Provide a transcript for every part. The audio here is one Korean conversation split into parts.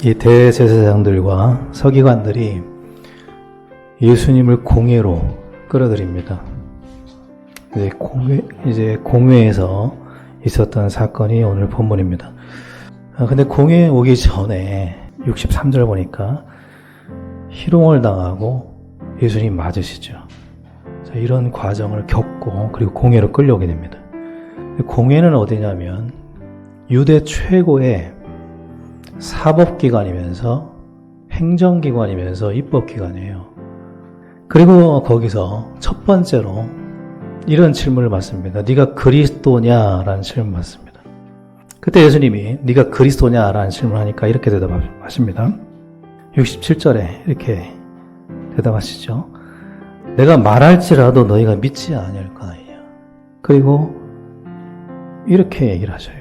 이 대제사장들과 서기관들이 예수님을 공회로 끌어들입니다. 이제 공회에서 있었던 사건이 오늘 본문입니다. 근데 공회에 오기 전에 63절 보니까 희롱을 당하고 예수님 맞으시죠. 이런 과정을 겪고 그리고 공회로 끌려오게 됩니다. 공회는 어디냐면 유대 최고의 사법기관이면서 행정기관이면서 입법기관이에요. 그리고 거기서 첫 번째로 이런 질문을 받습니다. 네가 그리스도냐라는 질문을 받습니다. 그때 예수님이 네가 그리스도냐라는 질문을 하니까 이렇게 대답하십니다. 67절에 이렇게 대답하시죠. 내가 말할지라도 너희가 믿지 아니할 거 아니냐. 그리고 이렇게 얘기를 하셔요.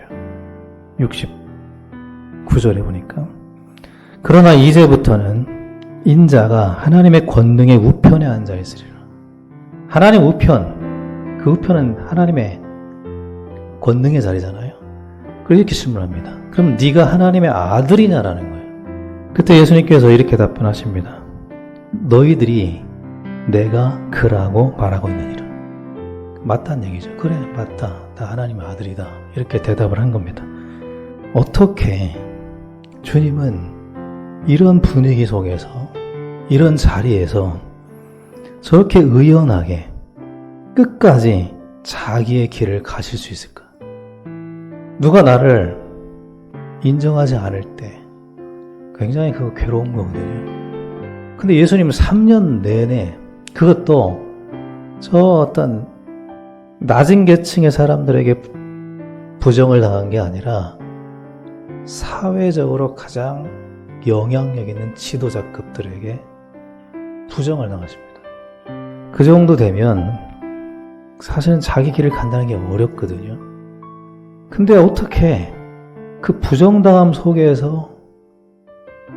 69절에 보니까 그러나 이제부터는 인자가 하나님의 권능의 우편에 앉아 있으리라. 하나님 우편, 그 우편은 하나님의 권능의 자리잖아요. 그래서 이렇게 질문합니다. 그럼 네가 하나님의 아들이냐라는 거예요. 그때 예수님께서 이렇게 답변하십니다. 너희들이 내가 그라고 말하고 있느니라. 맞다는 얘기죠. 그래, 맞다. 나 하나님의 아들이다. 이렇게 대답을 한 겁니다. 어떻게 주님은 이런 분위기 속에서 이런 자리에서 저렇게 의연하게 끝까지 자기의 길을 가실 수 있을까? 누가 나를 인정하지 않을 때 굉장히 그거 괴로운 거거든요. 근데 예수님은 3년 내내 그것도 저 어떤 낮은 계층의 사람들에게 부정을 당한 게 아니라 사회적으로 가장 영향력 있는 지도자급들에게 부정을 당하십니다. 그 정도 되면 사실은 자기 길을 간다는 게 어렵거든요. 근데 어떻게 그 부정당함 속에서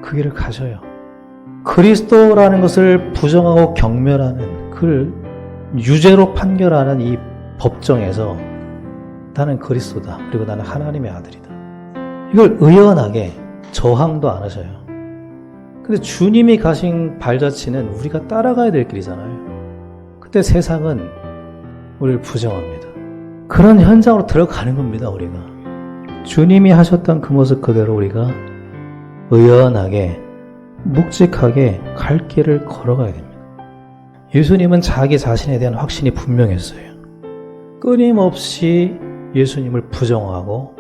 그 길을 가셔요. 그리스도라는 것을 부정하고 경멸하는, 그를 유죄로 판결하는 이 법정에서 나는 그리스도다. 그리고 나는 하나님의 아들이다. 이걸 의연하게 저항도 안 하셔요. 근데 주님이 가신 발자취는 우리가 따라가야 될 길이잖아요. 그때 세상은 우리를 부정합니다. 그런 현장으로 들어가는 겁니다, 우리가. 주님이 하셨던 그 모습 그대로 우리가 의연하게, 묵직하게 갈 길을 걸어가야 됩니다. 예수님은 자기 자신에 대한 확신이 분명했어요. 끊임없이 예수님을 부정하고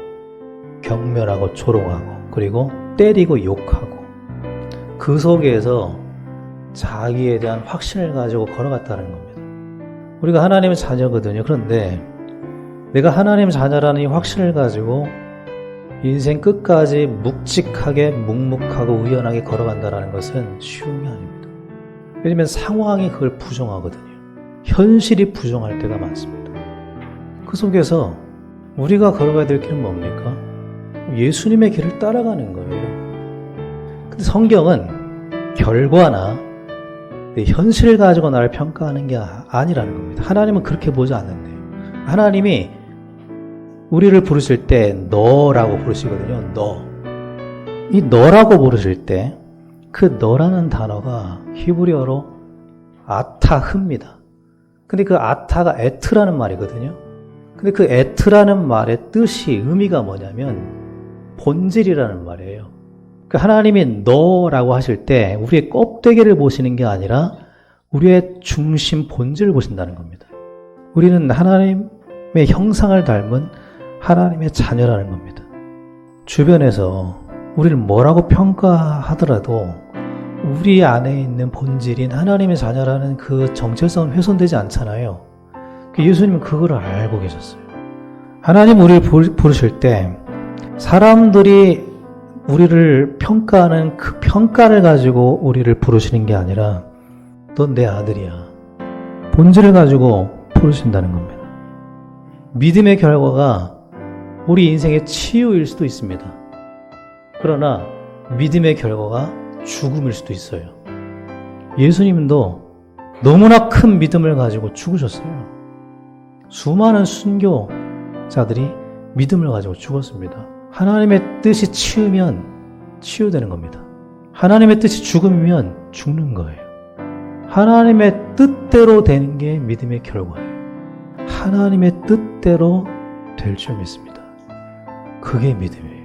경멸하고 조롱하고 그리고 때리고 욕하고 그 속에서 자기에 대한 확신을 가지고 걸어갔다는 겁니다. 우리가 하나님의 자녀거든요. 그런데 내가 하나님의 자녀라는 이 확신을 가지고 인생 끝까지 묵직하게 묵묵하고 의연하게 걸어간다는 것은 쉬운 게 아닙니다. 왜냐하면 상황이 그걸 부정하거든요. 현실이 부정할 때가 많습니다. 그 속에서 우리가 걸어가야 될 길은 뭡니까? 예수님의 길을 따라가는 거예요. 근데 성경은 결과나 현실을 가지고 나를 평가하는 게 아니라는 겁니다. 하나님은 그렇게 보지 않는데요. 하나님이 우리를 부르실 때 너라고 부르시거든요. 너. 이 너라고 부르실 때 그 너라는 단어가 히브리어로 아타흐입니다. 근데 그 아타가 에트라는 말이거든요. 근데 그 에트라는 말의 뜻이 의미가 뭐냐면 본질이라는 말이에요. 하나님이 너라고 하실 때 우리의 껍데기를 보시는 게 아니라 우리의 중심 본질을 보신다는 겁니다. 우리는 하나님의 형상을 닮은 하나님의 자녀라는 겁니다. 주변에서 우리를 뭐라고 평가하더라도 우리 안에 있는 본질인 하나님의 자녀라는 그 정체성은 훼손되지 않잖아요. 예수님은 그걸 알고 계셨어요. 하나님 우리를 부르실 때 사람들이 우리를 평가하는 그 평가를 가지고 우리를 부르시는 게 아니라 넌 내 아들이야. 본질을 가지고 부르신다는 겁니다. 믿음의 결과가 우리 인생의 치유일 수도 있습니다. 그러나 믿음의 결과가 죽음일 수도 있어요. 예수님도 너무나 큰 믿음을 가지고 죽으셨어요. 수많은 순교자들이 믿음을 가지고 죽었습니다. 하나님의 뜻이 치우면 치유되는 겁니다. 하나님의 뜻이 죽음이면 죽는 거예요. 하나님의 뜻대로 되는 게 믿음의 결과예요. 하나님의 뜻대로 될 줄 믿습니다. 그게 믿음이에요.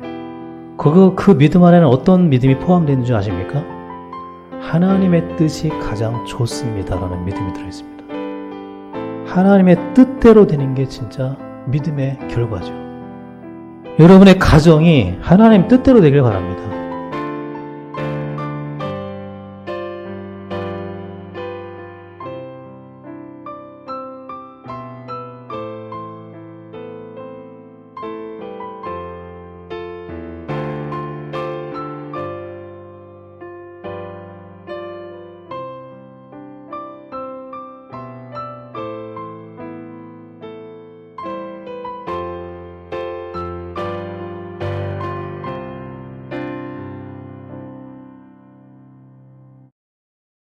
그 믿음 안에는 어떤 믿음이 포함되어 있는 줄 아십니까? 하나님의 뜻이 가장 좋습니다라는 믿음이 들어있습니다. 하나님의 뜻대로 되는 게 진짜 믿음의 결과죠. 여러분의 가정이 하나님 뜻대로 되길 바랍니다.